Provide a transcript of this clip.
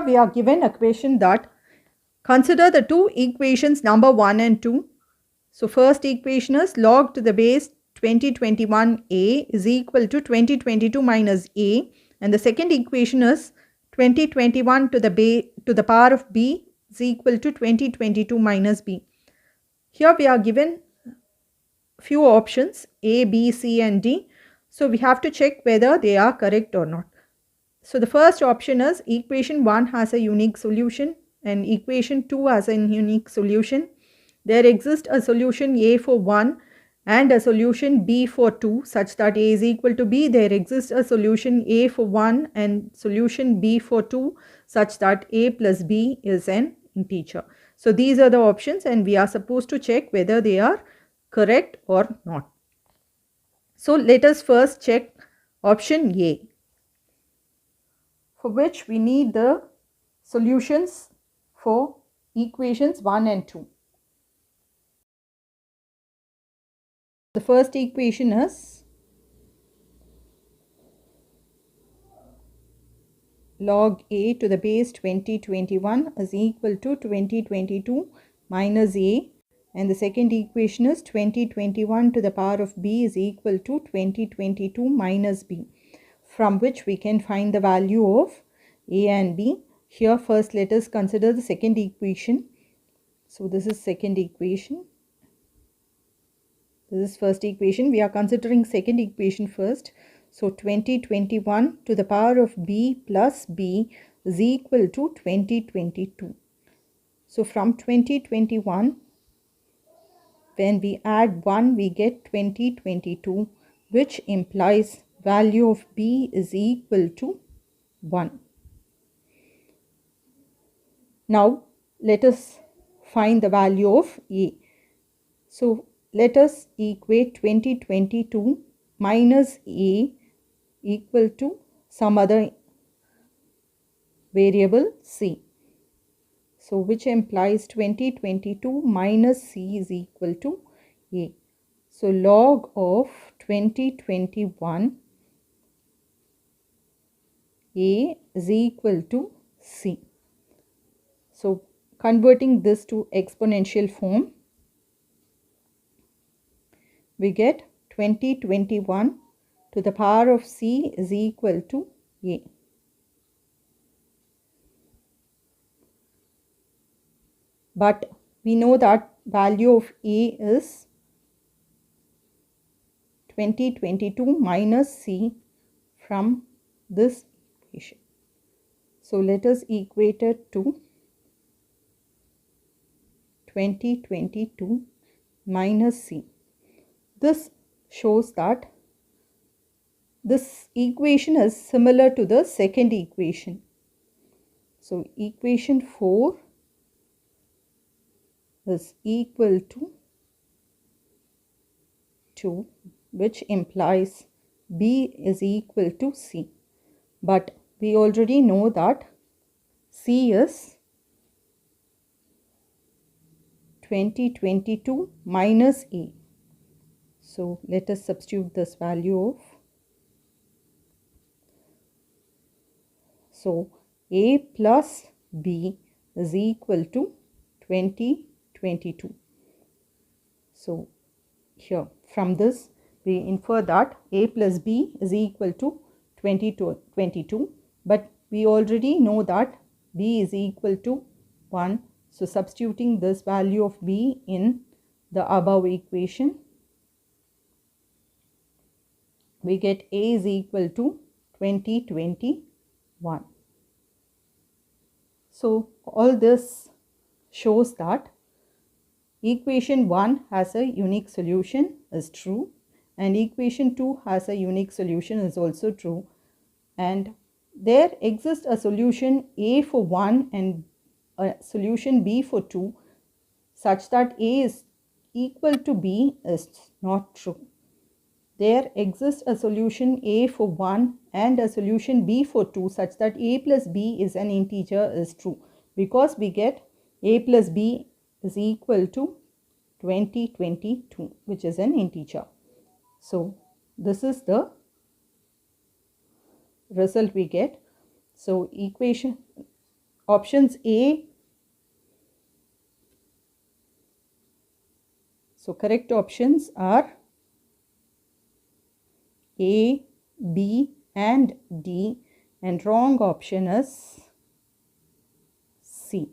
We are given a question that consider the two equations number 1 and 2. So first equation is log to the base 2021a is equal to 2022 minus a, and the second equation is 2021 to the power of b is equal to 2022 minus b. Here we are given few options a, b, c and d. So we have to check whether they are correct or not. So the first option is equation 1 has a unique solution and equation 2 has a unique solution. There exists a solution A for 1 and a solution B for 2 such that A is equal to B. There exists a solution A for 1 and solution B for 2 such that A plus B is an integer. So these are the options and we are supposed to check whether they are correct or not. So let us first check option A, for which we need the solutions for equations 1 and 2. The first equation is log a to the base 2021 is equal to 2022 minus a, and the second equation is 2021 to the power of b is equal to 2022 minus b, from which we can find the value of a and b. Here first let us consider the second equation. So this is second equation. This is first equation. We are considering second equation first. So 2021 to the power of b plus b is equal to 2022. So from 2021, when we add 1, we get 2022, which implies value of b is equal to 1. Now let us find the value of a. So let us equate 2022 minus a equal to some other variable c. So which implies 2022 minus c is equal to a. So log of 2021 a is equal to c. So converting this to exponential form, we get 2021 to the power of c is equal to a. But we know that value of a is 2022 minus c from this equation. So let us equate it to 2022 minus c. This shows that this equation is similar to the second equation. So equation 4 is equal to 2, which implies b is equal to c. But we already know that c is 2022 minus a. So let us substitute this value of, so a plus b is equal to 2022. So here from this we infer that a plus b is equal to 2022, but we already know that b is equal to 1. So substituting this value of b in the above equation, we get a is equal to 2021. So all this shows that equation 1 has a unique solution is true, and equation 2 has a unique solution is also true, and there exists a solution a for 1 and a solution b for 2 such that a is equal to b is not true. There exists a solution a for 1 and a solution b for 2 such that a plus b is an integer is true, because we get a plus b is equal to 2022, which is an integer. So this is the result we get. So equation options A. So correct options are A, B and D, and wrong option is C.